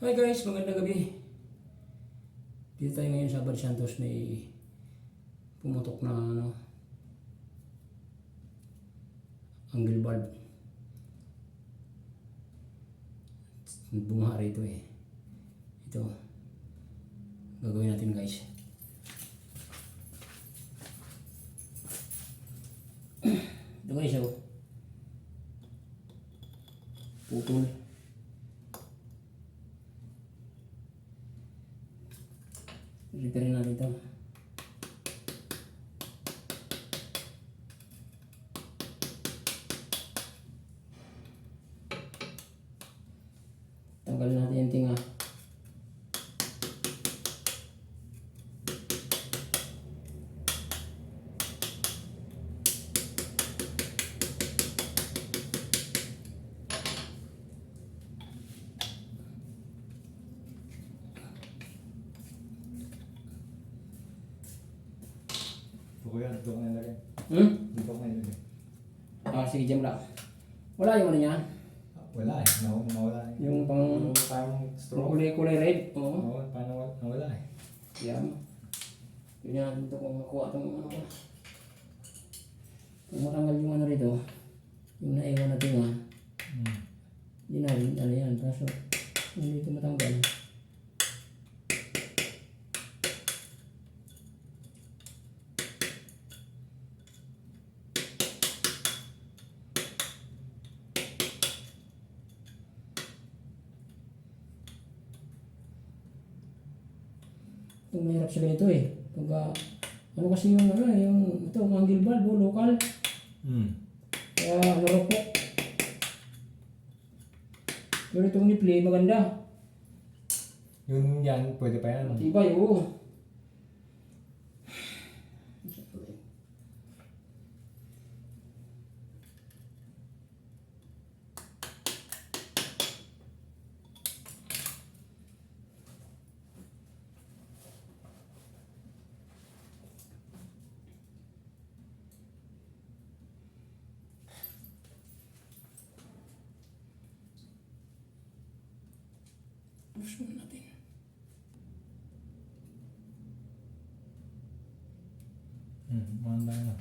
Hi guys, magandang gabi. Dito tayo ngayon sa Abad Santos, may pumutok na angle bulb. Bumaha rito eh. Ito. Gagawin natin guys. Ito guys oh. Putol. Repair natin ito. Tanggalin natin yung tinga. Kuya, dito ko nilagay. Dito ko nilagay. Sige, dyan lang. Wala yung ano niya? Wala eh. Nawala eh. Yung pang stroke. kulay red. Oo. Oo, paano nawala eh. Yan. Yun yan. Ito kung makuha itong ano. Kung matanggal yung ano rito, yung naiwan na tinga, hindi na rin ano yan. Kaso, hindi ito matanggal. Kung mahirap sa ganito eh. Pagka, ano kasi yung ano, yung ito, angle bulb, local. Kaya narupok. Pero itong ni-play, maganda. Yung yan, pwede pa yan. Matibay, oo. Push muna natin. Manda na.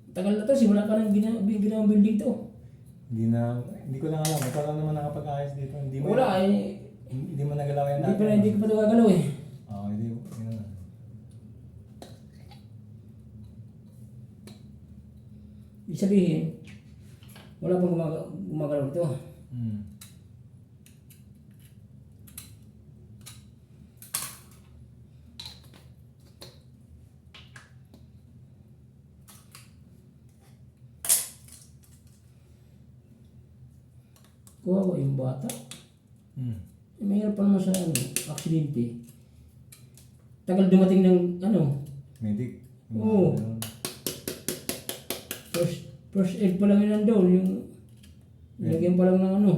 Tagal na to, simula pa ng ginawang building to. Hindi ko lang alam. Ikaw lang naman nakapag-ayos dito. Hindi mo, Wala eh. Hindi mo nagalaw yan Hindi ko pa ito gagalaw eh. Oo, hindi. Yun. Ibig sabihin, wala pang gumagalaw ito. Kuha ko yung bata. Mayroon pa naman sa ano, aksidente. Tagal dumating ng ano, Medic. Oo. First aid pa lang yun nandun, yung nilagyan pa lang ng ano.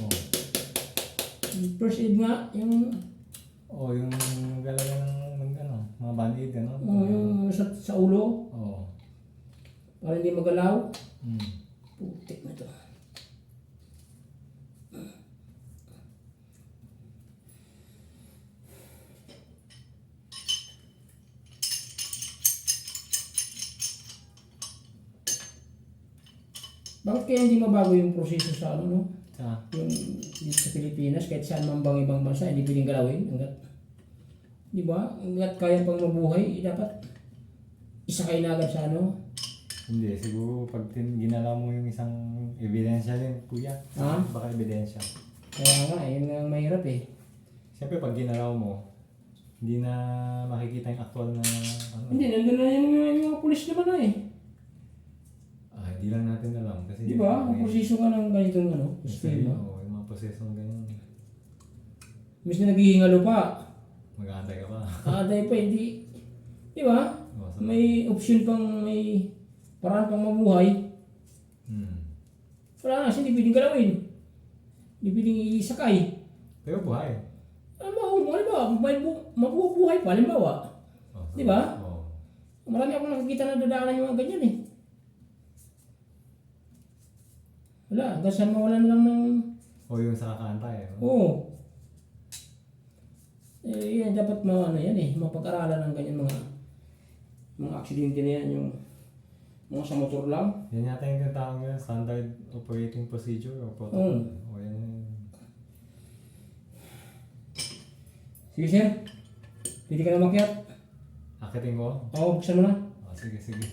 Oo. First aid nga, yung Yung galaw ng ano, mga band-aid, ano? yung sa ulo, Oo. para hindi magalaw. Mm. Putik na to. Bakit kaya hindi mabago yung proseso sa ano, no? Yung dito sa Pilipinas, kahit saan man bang ibang bansa, hindi pwedeng galawin. Hanggat, di ba? Hanggat kaya pang mabuhay, dapat isakay na agad sa ano. Hindi, siguro pag ginalaw mo yung isang ebidensya din, kuya. Ha? Baka ebidensya. Kaya nga, yun ang mahirap eh. Siyempre pag ginalaw mo, hindi na makikita yung actual na ano. Hindi, nandun na yung mga pulis naman na eh. Hindi lang natin alam. Kasi Di ba? Ang proseso nga ng ganitong ano, Kasi, sistema. yung mga proseso ng ganyan. Imbis na naghihingalo pa, Mag-aantay ka pa. kaaday pa, hindi. Di ba? May option pang, may paraan pang mabuhay. Wala na, kasi hindi pwedeng galawin. Hindi pwedeng isakay. Pero buhay. Ano ba, halimbawa, mabubuhay pa, halimbawa. Oh, Di ba? Oo. Marami akong nakikita na dadaanan yung mga ganyan eh. Wala, hanggang saan mawalan lang ng... O yung sa kakantay. Oo. Eh, yan, dapat yan eh, mapag-aralan ng ganyan mga aksidente na yan, yung mga sa motor lang. Yan yata yung tinatawag nila, standard operating procedure o protocol. O yan yun. Sige sir, pwede ka na makiat. Akitin ko? Oo, buksan mo na. O, sige, sige.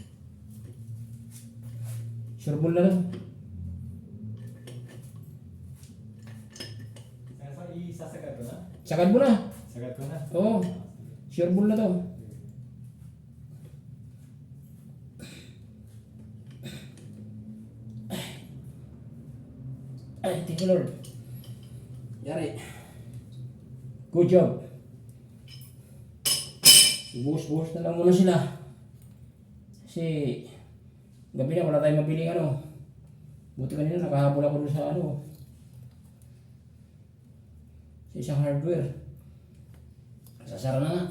Sure ball na to. Kaya isasagad ko na? Sagad mo na. Sagad ko na? Oo, sure ball na to. Ay, thank you Lord. Yari. Good job. Buhos-buhos na lang muna sila. Kasi gabi na wala tayong mabiling ano. Buti kanina nakahabol ako doon sa ano. Sa isang hardware. Sasara na nga.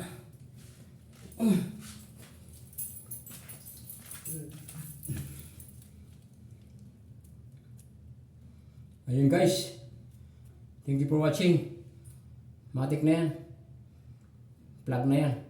Ayun guys. Thank you for watching. Matik na yan. Plug na yan.